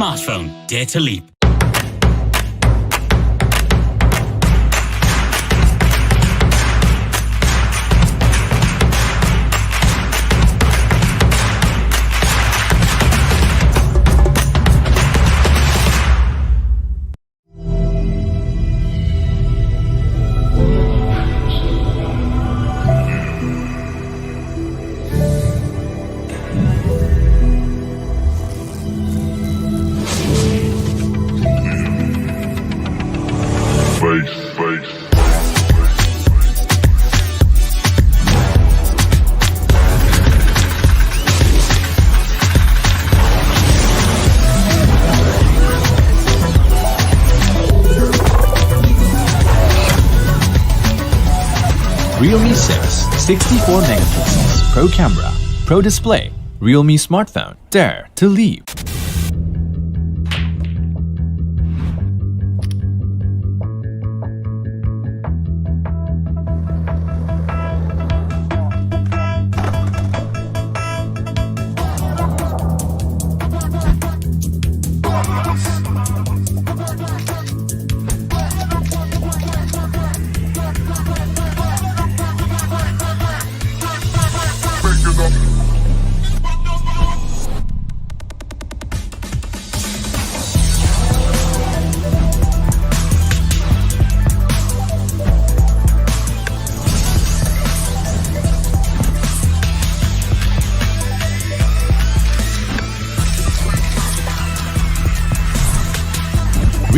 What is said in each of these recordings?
smartphone, dare to leap. Realme 6 64 megapixels Pro camera, Pro display, Realme smartphone, dare to leap.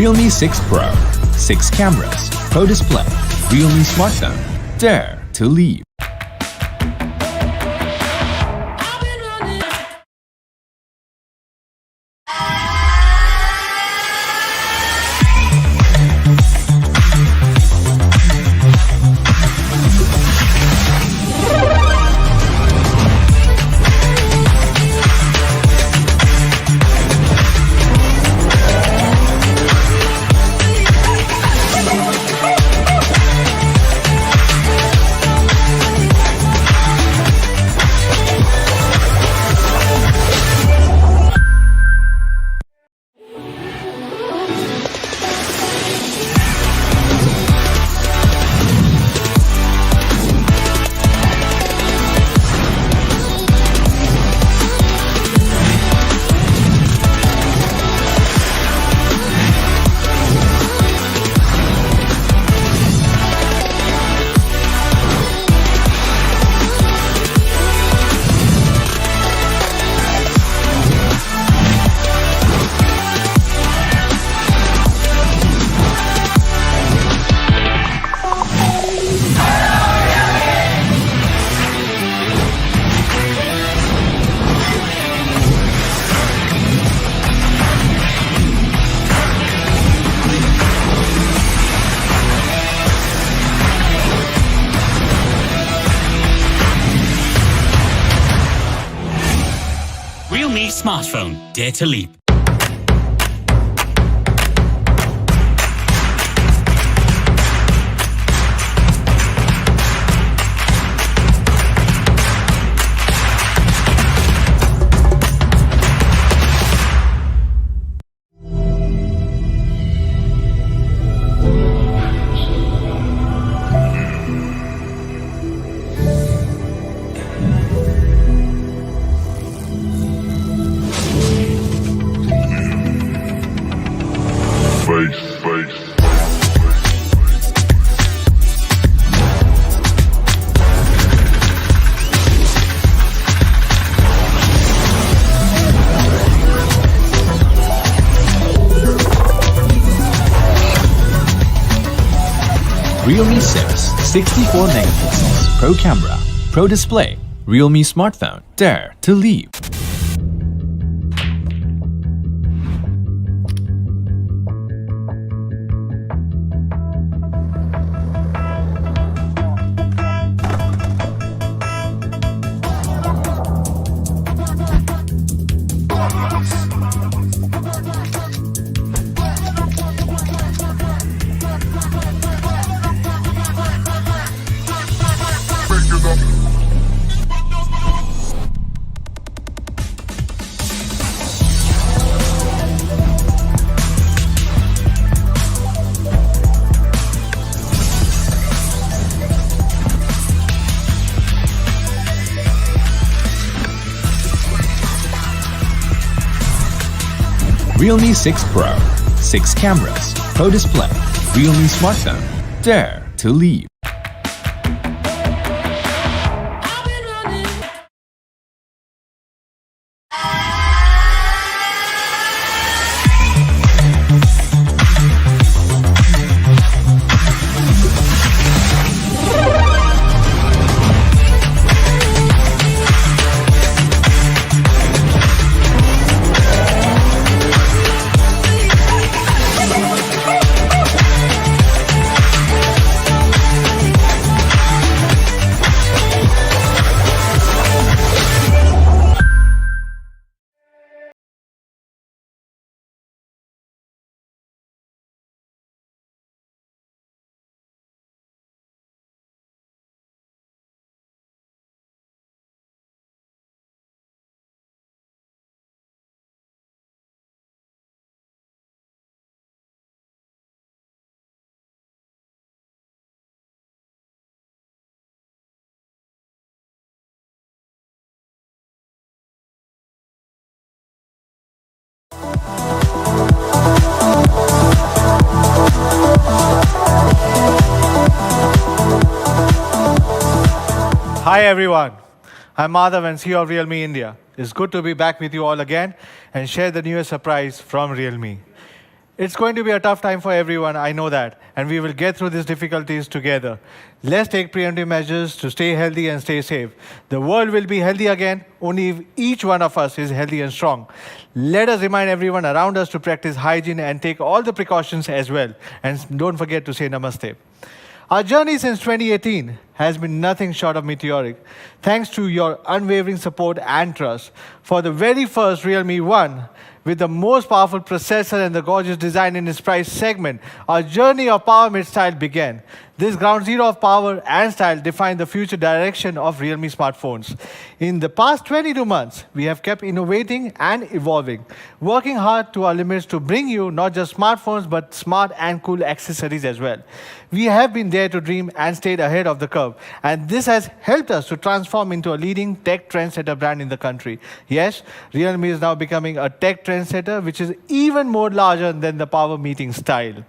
Realme 6 Pro, 6 cameras, Pro display, Realme smartphone, dare to leap. Realme smartphone, dare to leap. Realme 6 64 megapixels Pro camera, Pro display, Realme smartphone, dare to leap. Realme 6 Pro. 6 cameras, Pro display, Realme smartphone. Dare to leap. Hi everyone, I'm Madhav and CEO of Realme India. It's good to be back with you all again and share the newest surprise from Realme. It's going to be a tough time for everyone, I know that, and we will get through these difficulties together. Let's take preemptive measures to stay healthy and stay safe. The world will be healthy again only if each one of us is healthy and strong. Let us remind everyone around us to practice hygiene and take all the precautions as well. And don't forget to say namaste. Our journey since 2018 has been nothing short of meteoric. Thanks to your unwavering support and trust. For the very first Realme 1, with the most powerful processor and the gorgeous design in its price segment, our journey of power mid style began. This ground zero of power and style defined the future direction of Realme smartphones. In the past 22 months, we have kept innovating and evolving, working hard to our limits to bring you not just smartphones, but smart and cool accessories as well. We have been there to dream and stayed ahead of the curve, and this has helped us to transform into a leading tech trendsetter brand in the country. Yes, Realme is now becoming a tech trendsetter, which is even more larger than the power meeting style.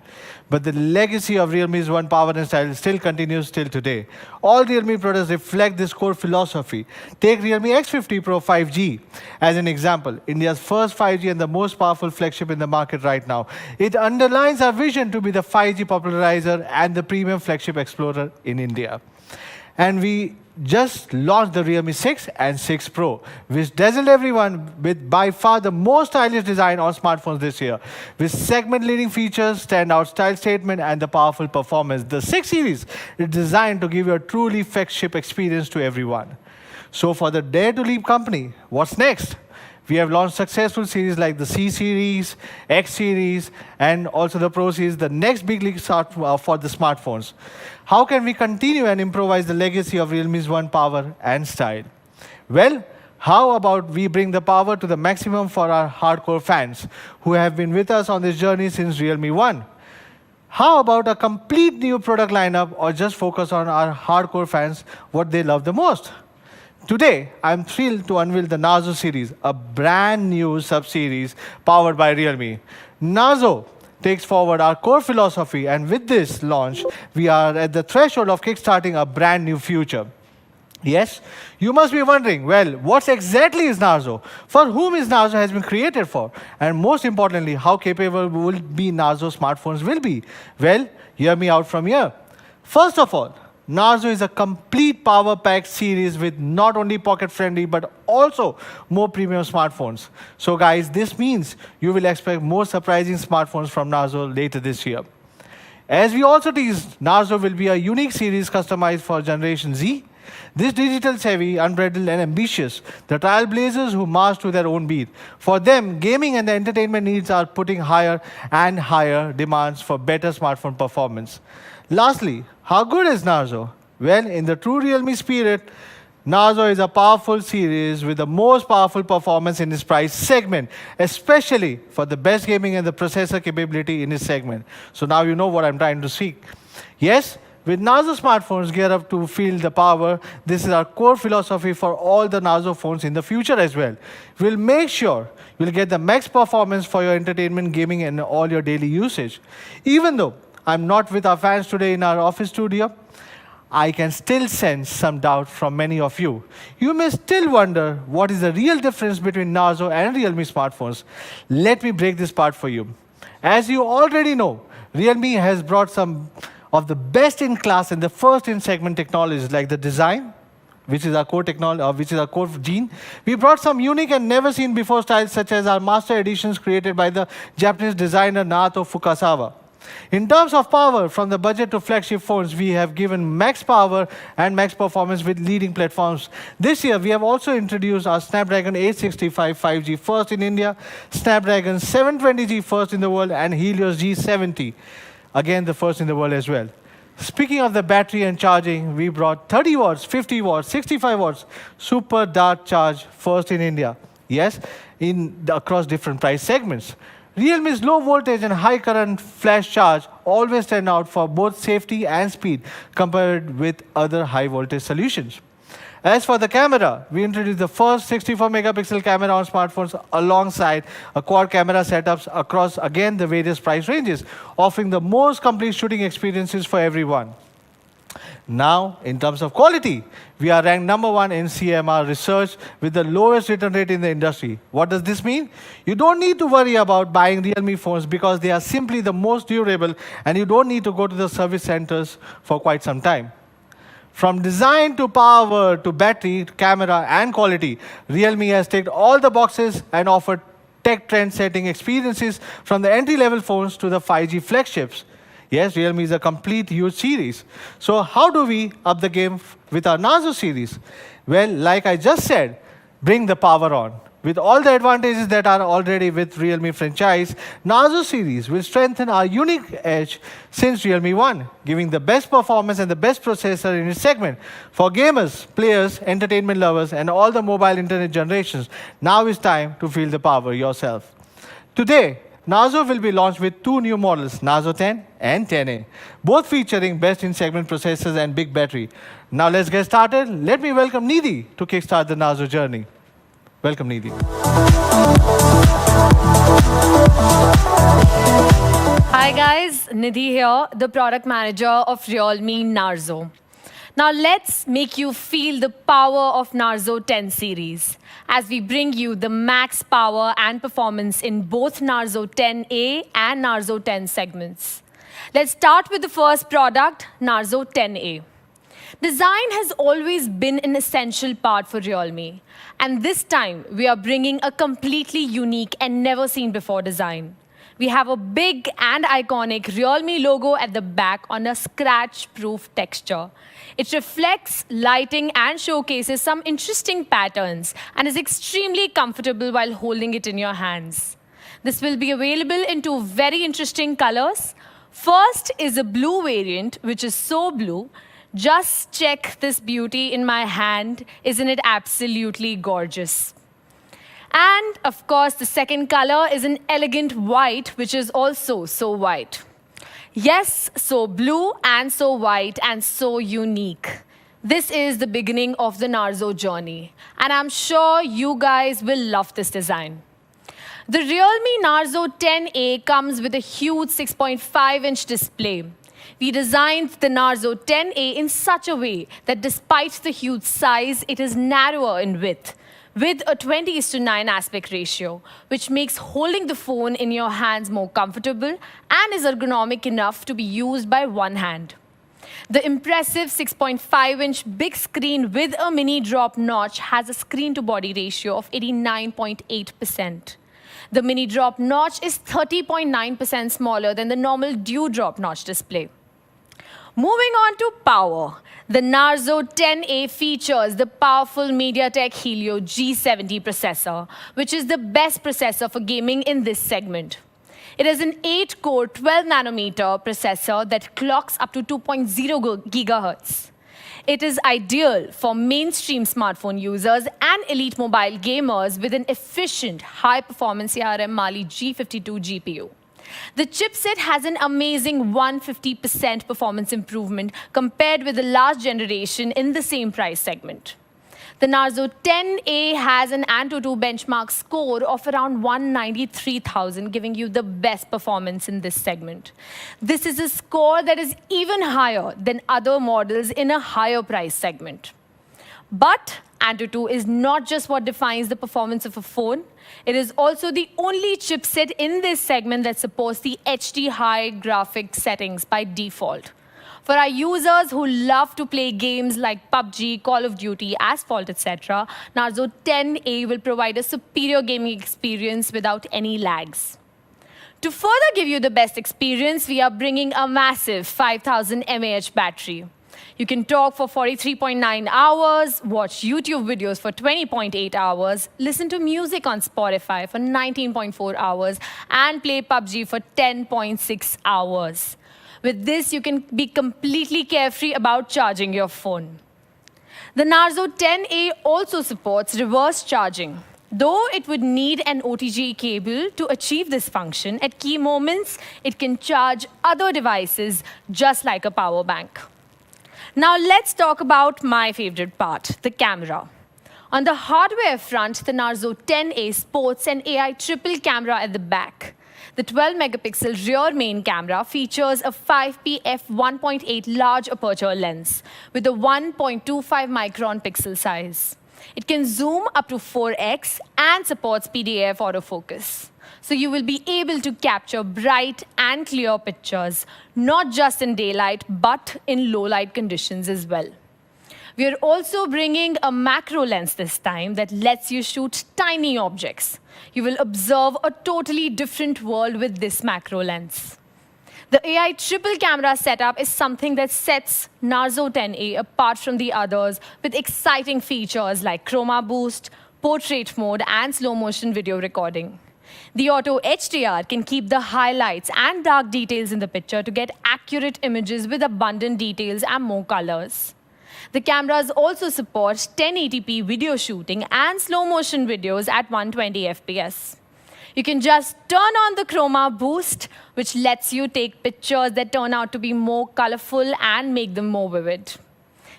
But the legacy of Realme's One Power and Style still continues till today. All Realme products reflect this core philosophy. Take Realme X50 Pro 5G as an example, India's first 5G and the most powerful flagship in the market right now. It underlines our vision to be the 5G popularizer and the premium flagship explorer in India. And we just launched the Realme 6 and 6 Pro, which dazzled everyone with by far the most stylish design on smartphones this year. With segment-leading features, standout style statement, and the powerful performance, the 6 series is designed to give you a truly flagship experience to everyone. So for the Dare to Leap company, what's next? We have launched successful series like the C series, X series, and also the Pro series, the next big league start for the smartphones. How can we continue and improvise the legacy of Realme's One Power and Style? Well, how about we bring the power to the maximum for our hardcore fans who have been with us on this journey since Realme 1? How about a complete new product lineup, or just focus on our hardcore fans, what they love the most? Today, I'm thrilled to unveil the Nazo series, a brand new sub-series powered by Realme. Nazo takes forward our core philosophy, and with this launch, we are at the threshold of kickstarting a brand new future. Yes, you must be wondering, well, what exactly is Nazo? For whom is Nazo has been created for? And most importantly, how capable will be Nazo smartphones will be? Well, hear me out from here. First of all, Narzo is a complete power-packed series with not only pocket-friendly but also more premium smartphones. So guys, this means you will expect more surprising smartphones from Narzo later this year. As we also teased, Narzo will be a unique series customized for Generation Z. This digital-savvy, unbridled and ambitious, the trailblazers who march to their own beat. For them, gaming and the entertainment needs are putting higher and higher demands for better smartphone performance. Lastly, how good is Nazo? Well, in the true Realme spirit, Nazo is a powerful series with the most powerful performance in its price segment, especially for the best gaming and the processor capability in its segment. So now you know what I'm trying to seek. Yes, With Nazo smartphones gear up to feel the power, this is our core philosophy for all the Nazo phones in the future as well. We'll make sure you'll get the max performance for your entertainment, gaming, and all your daily usage. Even though I'm not with our fans today in our office studio, I can still sense some doubt from many of you. You may still wonder what is the real difference between Nazo and Realme smartphones. Let me break this part for you. As you already know, Realme has brought some of the best in class and the first in segment technologies like the design, which is our core technology, which is our core gene. We brought some unique and never seen before styles such as our master editions created by the Japanese designer Nato Fukasawa. In terms of power, from the budget to flagship phones, we have given max power and max performance with leading platforms. This year, we have also introduced our Snapdragon 865 5G first in India, Snapdragon 720G first in the world, and Helios G70. Again, the first in the world as well. Speaking of the battery and charging, we brought 30 watts, 50 watts, 65 watts super dart charge first in India. Yes, across different price segments. Realme's low voltage and high current flash charge always stand out for both safety and speed compared with other high voltage solutions. As for the camera, we introduced the first 64 megapixel camera on smartphones alongside a quad camera setups across, again, the various price ranges, offering the most complete shooting experiences for everyone. Now, in terms of quality, we are ranked #1 in CMR research with the lowest return rate in the industry. What does this mean? You don't need to worry about buying Realme phones because they are simply the most durable and you don't need to go to the service centers for quite some time. From design to power to battery, to camera and quality, Realme has ticked all the boxes and offered tech trend-setting experiences from the entry-level phones to the 5G flagships. Yes, Realme is a complete huge series. So how do we up the game with our Nazo series? Well, like I just said, bring the power on. With all the advantages that are already with Realme franchise, Nazo series will strengthen our unique edge since Realme 1, giving the best performance and the best processor in its segment. For gamers, players, entertainment lovers, and all the mobile internet generations, now is time to feel the power yourself. Today, Nazo will be launched with two new models, Nazo 10 and 10A, both featuring best-in-segment processors and big battery. Now let's get started. Let me welcome Nidhi to kickstart the Nazo journey. Welcome, Nidhi. Hi guys, Nidhi here, the product manager of Realme Narzo. Now let's make you feel the power of Narzo 10 series as we bring you the max power and performance in both Narzo 10A and Narzo 10 segments. Let's start with the first product, Narzo 10A. Design has always been an essential part for Realme, and this time we are bringing a completely unique and never seen before design. We have a big and iconic Realme logo at the back on a scratch-proof texture. It reflects lighting and showcases some interesting patterns and is extremely comfortable while holding it in your hands. This will be available in two very interesting colors. First is a blue variant, which is so blue. Just check this beauty in my hand. Isn't it absolutely gorgeous? And of course, the second color is an elegant white, which is also so white. Yes, so blue and so white and so unique. This is the beginning of the Narzo journey, and I'm sure you guys will love this design. The Realme Narzo 10A comes with a huge 6.5-inch display. We designed the Narzo 10A in such a way that despite the huge size, it is narrower in width, with a 20:9 aspect ratio, which makes holding the phone in your hands more comfortable and is ergonomic enough to be used by one hand. The impressive 6.5-inch big screen with a mini drop notch has a screen-to-body ratio of 89.8%. The mini drop notch is 30.9% smaller than the normal dewdrop notch display. Moving on to power, the Narzo 10A features the powerful MediaTek Helio G70 processor, which is the best processor for gaming in this segment. It is an 8-core 12-nanometer processor that clocks up to 2.0 gigahertz. It is ideal for mainstream smartphone users and elite mobile gamers with an efficient, high-performance ARM Mali G52 GPU. The chipset has an amazing 150% performance improvement compared with the last generation in the same price segment. The Narzo 10A has an Antutu benchmark score of around 193,000, giving you the best performance in this segment. This is a score that is even higher than other models in a higher price segment. But Antutu is not just what defines the performance of a phone. It is also the only chipset in this segment that supports the HD high graphic settings by default. For our users who love to play games like PUBG, Call of Duty, Asphalt, etc., Narzo 10A will provide a superior gaming experience without any lags. To further give you the best experience, we are bringing a massive 5000 mAh battery. You can talk for 43.9 hours, watch YouTube videos for 20.8 hours, listen to music on Spotify for 19.4 hours, and play PUBG for 10.6 hours. With this, you can be completely carefree about charging your phone. The Narzo 10A also supports reverse charging. Though it would need an OTG cable to achieve this function, at key moments, it can charge other devices just like a power bank. Now let's talk about my favorite part, the camera. On the hardware front, the Narzo 10A sports an AI triple camera at the back. The 12-megapixel rear main camera features a 5p f1.8 large aperture lens with a 1.25-micron pixel size. It can zoom up to 4x and supports PDAF autofocus. So you will be able to capture bright and clear pictures, not just in daylight, but in low-light conditions as well. We are also bringing a macro lens this time that lets you shoot tiny objects. You will observe a totally different world with this macro lens. The AI triple camera setup is something that sets Narzo 10A apart from the others with exciting features like chroma boost, portrait mode, and slow motion video recording. The auto HDR can keep the highlights and dark details in the picture to get accurate images with abundant details and more colors. The cameras also support 1080p video shooting and slow motion videos at 120 FPS. You can just turn on the chroma boost, which lets you take pictures that turn out to be more colorful and make them more vivid.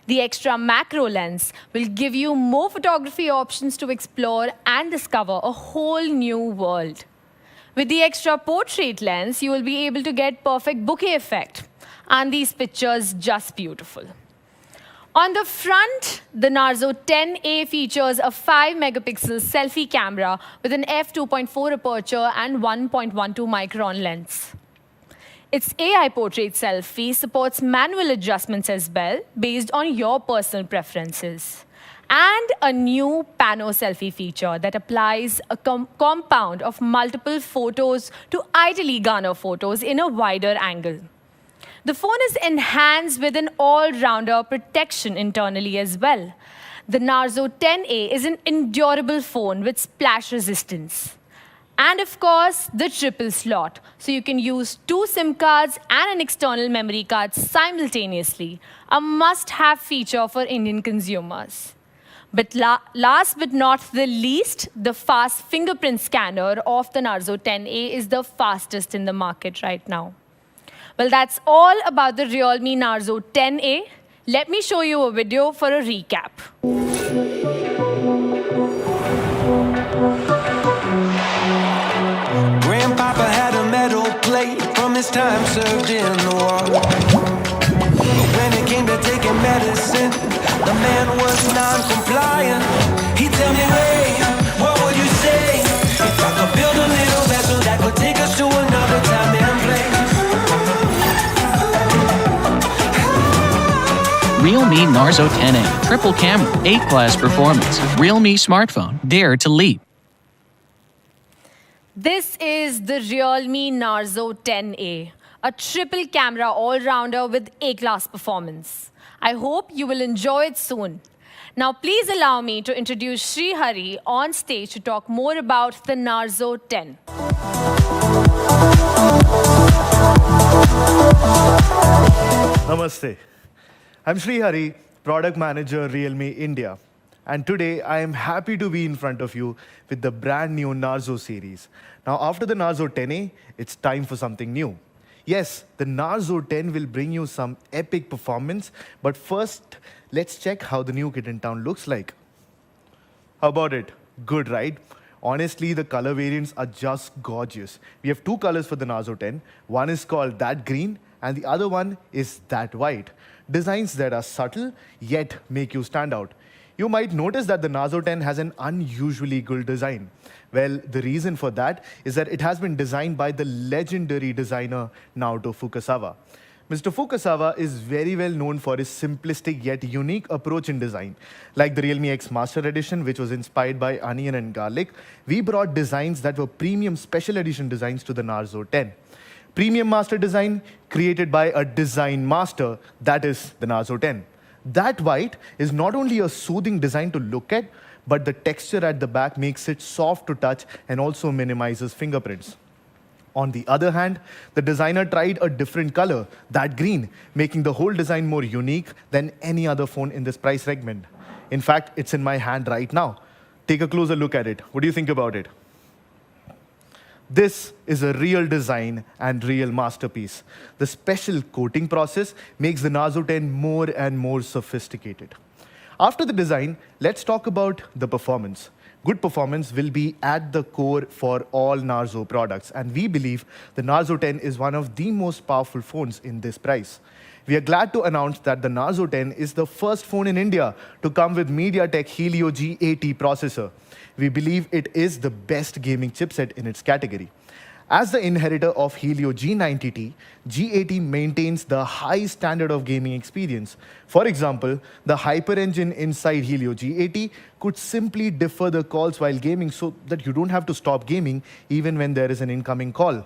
The extra macro lens will give you more photography options to explore and discover a whole new world. With the extra portrait lens, you will be able to get perfect bokeh effect. And these pictures just beautiful. On the front, the Narzo 10A features a 5-megapixel selfie camera with an f2.4 aperture and 1.12 micron lens. Its AI portrait selfie supports manual adjustments as well, based on your personal preferences. And a new pano selfie feature that applies a compound of multiple photos to ideally garner photos in a wider angle. The phone is enhanced with an all-rounder protection internally as well. The Narzo 10A is an endurable phone with splash resistance. And of course, the triple slot, so you can use 2 SIM cards and an external memory card simultaneously, a must-have feature for Indian consumers. But last but not the least, the fast fingerprint scanner of the Narzo 10A is the fastest in the market right now. Well, that's all about the Realme Narzo 10A. Let me show you a video for a recap. Grandpapa had a metal plate from his time served in the war. But when it came to taking medicine, the man was non-compliant. He'd tell me, "Ray, what would you say if I could build a little vessel that could take us to another time and place?" Realme Narzo 10A, triple camera, 8-class performance. Realme smartphone, dare to leap. This is the Realme Narzo 10A, a triple camera all-rounder with A-class performance. I hope you will enjoy it soon. Now, please allow me to introduce Sri Hari on stage to talk more about the Narzo 10. Namaste. I'm Sri Hari, Product Manager, Realme India. and today I am happy to be in front of you with the brand new Narzo series. Now, after the Narzo 10A, it's time for something new. Yes, the Narzo 10 will bring you some epic performance, but first, let's check how the new kit in town looks like. How about it? Good, right? Honestly, the color variants are just gorgeous. We have two colors for the Narzo 10. One is called that green, and the other one is that white. Designs that are subtle, yet make you stand out. You might notice that the Narzo 10 has an unusually good design. Well, the reason for that is that it has been designed by the legendary designer Naoto Fukasawa. Mr. Fukasawa is very well known for his simplistic yet unique approach in design. Like the Realme X Master Edition, which was inspired by onion and garlic, we brought designs that were premium special edition designs to the Narzo 10. Premium master design created by a design master, that is the Narzo 10. That white is not only a soothing design to look at, but the texture at the back makes it soft to touch and also minimizes fingerprints. On the other hand, the designer tried a different color, that green, making the whole design more unique than any other phone in this price segment. In fact, it's in my hand right now. Take a closer look at it. What do you think about it? This is a real design and real masterpiece. The special coating process makes the Narzo 10 more and more sophisticated. After the design, let's talk about the performance. Good performance will be at the core for all Narzo products, and we believe the Narzo 10 is one of the most powerful phones in this price. We are glad to announce that the Narzo 10 is the first phone in India to come with MediaTek Helio G80 processor. We believe it is the best gaming chipset in its category. As the inheritor of Helio G90T, G80 maintains the high standard of gaming experience. For example, the Hyper engine inside Helio G80 could simply defer the calls while gaming so that you don't have to stop gaming even when there is an incoming call.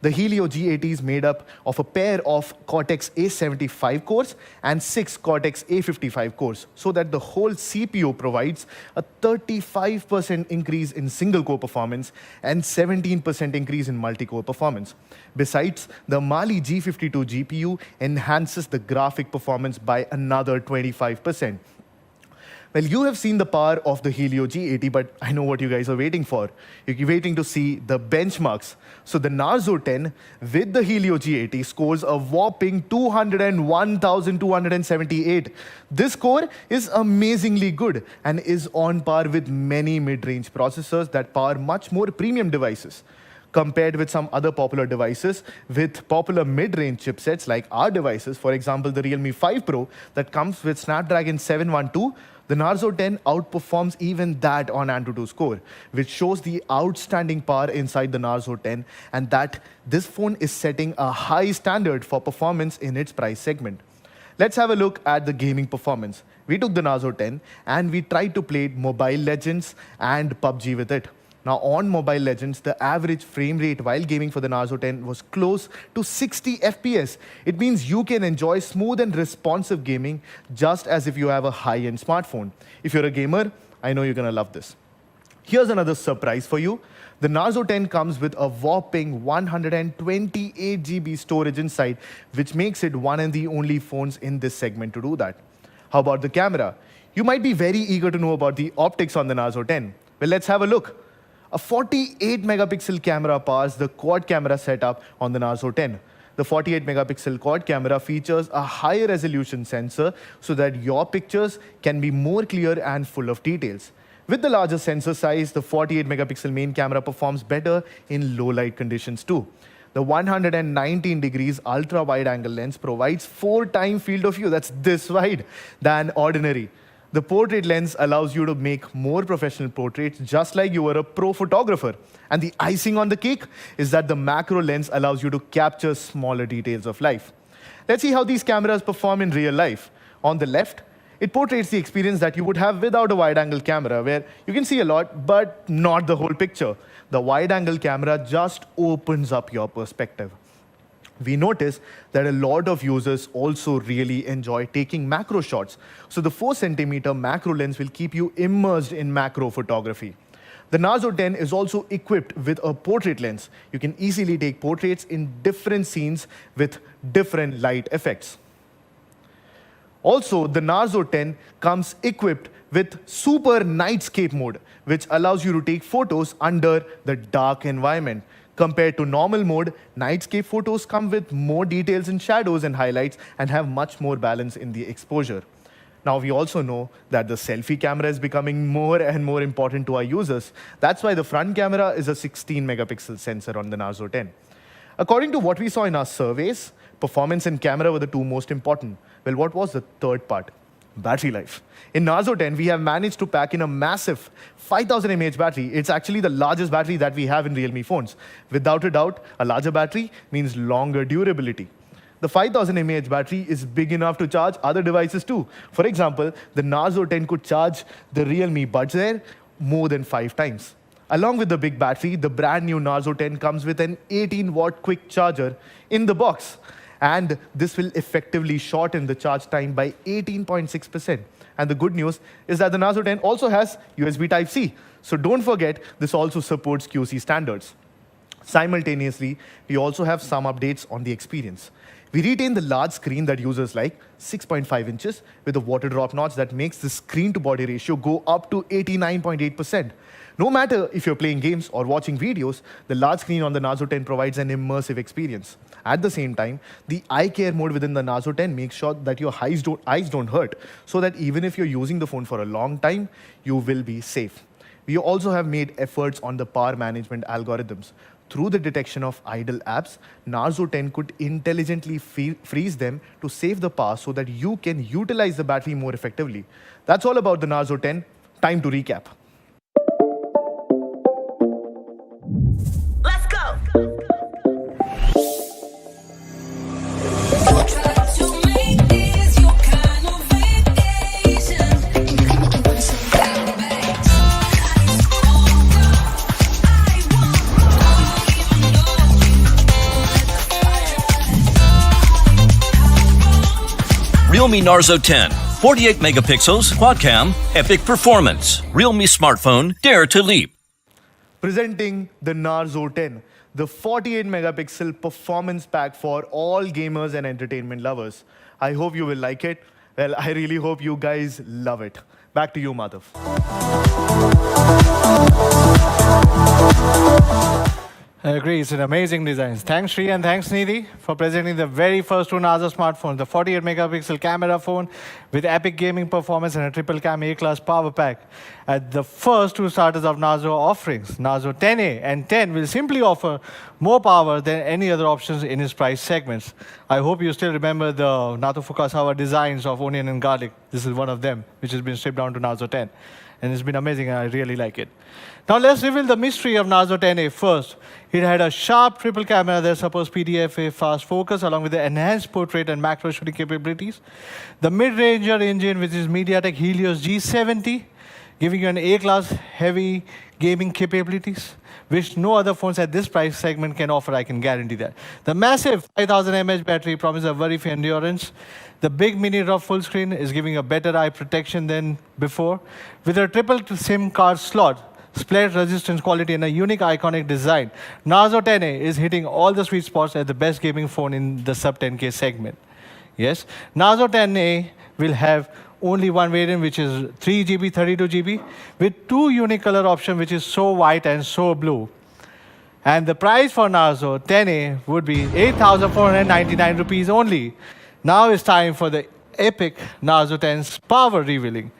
The Helio G80 is made up of a pair of Cortex A75 cores and 6 Cortex A55 cores, so that the whole CPU provides a 35% increase in single-core performance and 17% increase in multi-core performance. Besides, the Mali G52 GPU enhances the graphic performance by another 25%. Well, you have seen the power of the Helio G80, but I know what you guys are waiting for. You're waiting to see the benchmarks. So the Narzo 10 with the Helio G80 scores a whopping 201,278. This score is amazingly good and is on par with many mid-range processors that power much more premium devices. Compared with some other popular devices with popular mid-range chipsets like our devices, for example, the Realme 5 Pro that comes with Snapdragon 712, the Narzo 10 outperforms even that on Antutu score, which shows the outstanding power inside the Narzo 10 and that this phone is setting a high standard for performance in its price segment. Let's have a look at the gaming performance. We took the Narzo 10 and we tried to play Mobile Legends and PUBG with it. Now, on Mobile Legends, the average frame rate while gaming for the Narzo 10 was close to 60 FPS. It means you can enjoy smooth and responsive gaming just as if you have a high-end smartphone. If you're a gamer, I know you're going to love this. Here's another surprise for you. The Narzo 10 comes with a whopping 128 GB storage inside, which makes it one of the only phones in this segment to do that. How about the camera? You might be very eager to know about the optics on the Narzo 10. Well, let's have a look. A 48 megapixel camera powers the quad camera setup on the Narzo 10. The 48 megapixel quad camera features a higher resolution sensor so that your pictures can be more clear and full of details. With the larger sensor size, the 48 megapixel main camera performs better in low light conditions too. The 119 degrees ultra wide angle lens provides 4x field of view, that's this wide, than ordinary. The portrait lens allows you to make more professional portraits just like you were a pro photographer. And the icing on the cake is that the macro lens allows you to capture smaller details of life. Let's see how these cameras perform in real life. On the left, it portrays the experience that you would have without a wide-angle camera, where you can see a lot, but not the whole picture. The wide-angle camera just opens up your perspective. We notice that a lot of users also really enjoy taking macro shots. So the 4cm macro lens will keep you immersed in macro photography. The Narzo 10 is also equipped with a portrait lens. You can easily take portraits in different scenes with different light effects. Also, the Narzo 10 comes equipped with super nightscape mode, which allows you to take photos under the dark environment. Compared to normal mode, nightscape photos come with more details in shadows and highlights and have much more balance in the exposure. Now, we also know that the selfie camera is becoming more and more important to our users. That's why the front camera is a 16 megapixel sensor on the Narzo 10. According to what we saw in our surveys, performance and camera were the two most important. Well, what was the third part? Battery life. In Narzo 10, we have managed to pack in a massive 5000 mAh battery. It's actually the largest battery that we have in Realme phones. Without a doubt, a larger battery means longer durability. The 5000 mAh battery is big enough to charge other devices too. For example, the Narzo 10 could charge the Realme Buds Air more than 5 times. Along with the big battery, the brand new Narzo 10 comes with an 18-watt quick charger in the box. And this will effectively shorten the charge time by 18.6%. And the good news is that the Narzo 10 also has USB Type-C. So don't forget, this also supports QC standards. Simultaneously, we also have some updates on the experience. We retain the large screen that users like, 6.5 inches, with a water drop notch that makes the screen-to-body ratio go up to 89.8%. No matter if you're playing games or watching videos, the large screen on the Narzo 10 provides an immersive experience. At the same time, the eye care mode within the Narzo 10 makes sure that your eyes don't hurt, so that even if you're using the phone for a long time, you will be safe. We also have made efforts on the power management algorithms. Through the detection of idle apps, Narzo 10 could intelligently freeze them to save the power so that you can utilize the battery more effectively. That's all about the Narzo 10. Time to recap. Let's go. Realme Narzo 10, 48 megapixels, quad cam, epic performance. Realme smartphone, dare to leap. Presenting the Narzo 10, the 48 megapixel performance pack for all gamers and entertainment lovers. I hope you will like it. Well, I really hope you guys love it. Back to you, Madhav. I agree, it's an amazing design. Thanks, Sri, and thanks, Nidhi, for presenting the very first two Narzo smartphones, the 48 megapixel camera phone with epic gaming performance and a triple cam A-class power pack. At the first two starters of Narzo offerings, Narzo 10A and 10 will simply offer more power than any other options in its price segments. I hope you still remember the Nato Fukasawa designs of onion and garlic. This is one of them, which has been stripped down to Narzo 10. And it's been amazing, and I really like it. Now let's reveal the mystery of Narzo 10A first. It had a sharp triple camera that supports PDFA fast focus along with the enhanced portrait and macro shooting capabilities. The mid-ranger engine, which is MediaTek Helios G70, giving you an A-class heavy gaming capabilities, which no other phones at this price segment can offer, I can guarantee that. The massive 5000 mAh battery promises a very fair endurance. The big mini rough full screen is giving a better eye protection than before. With a triple SIM card slot, split resistance quality, and a unique iconic design, Narzo 10A is hitting all the sweet spots as the best gaming phone in the sub 10K segment. Yes, Narzo 10A will have only one variant, which is 3GB, 32GB, with two unique color options, which is so white and so blue. And the price for Narzo 10A would be 8,499 rupees only. Now it's time for the epic Narzo 10's power revealing.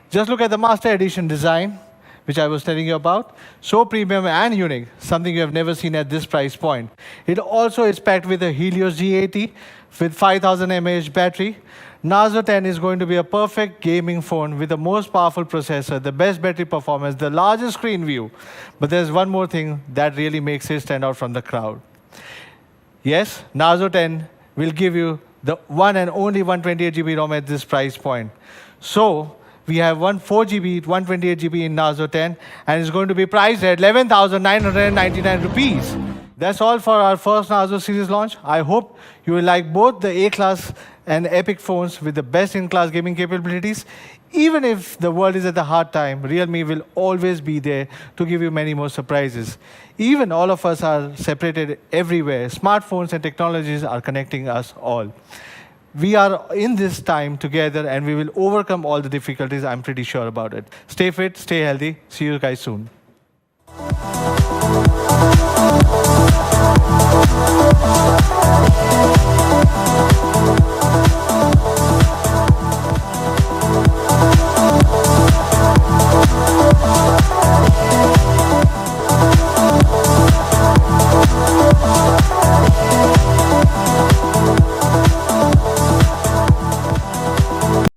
Just look at the Master Edition design, which I was telling you about. So premium and unique, something you have never seen at this price point. It also is packed with a Helios G80 with 5000 mAh battery. Narzo 10 is going to be a perfect gaming phone with the most powerful processor, the best battery performance, the largest screen view. But there's one more thing that really makes it stand out from the crowd. Yes, Narzo 10 will give you the one and only 128GB ROM at this price point. So we have 4GB, 128GB in Narzo 10, and it's going to be priced at 11,999 rupees. That's all for our first Narzo series launch. I hope you will like both the A-class and epic phones with the best-in-class gaming capabilities. Even if the world is at a hard time, Realme will always be there to give you many more surprises. Even all of us are separated everywhere. Smartphones and technologies are connecting us all. We are in this time together and we will overcome all the difficulties. I'm pretty sure about it. Stay fit, stay healthy. See you guys soon.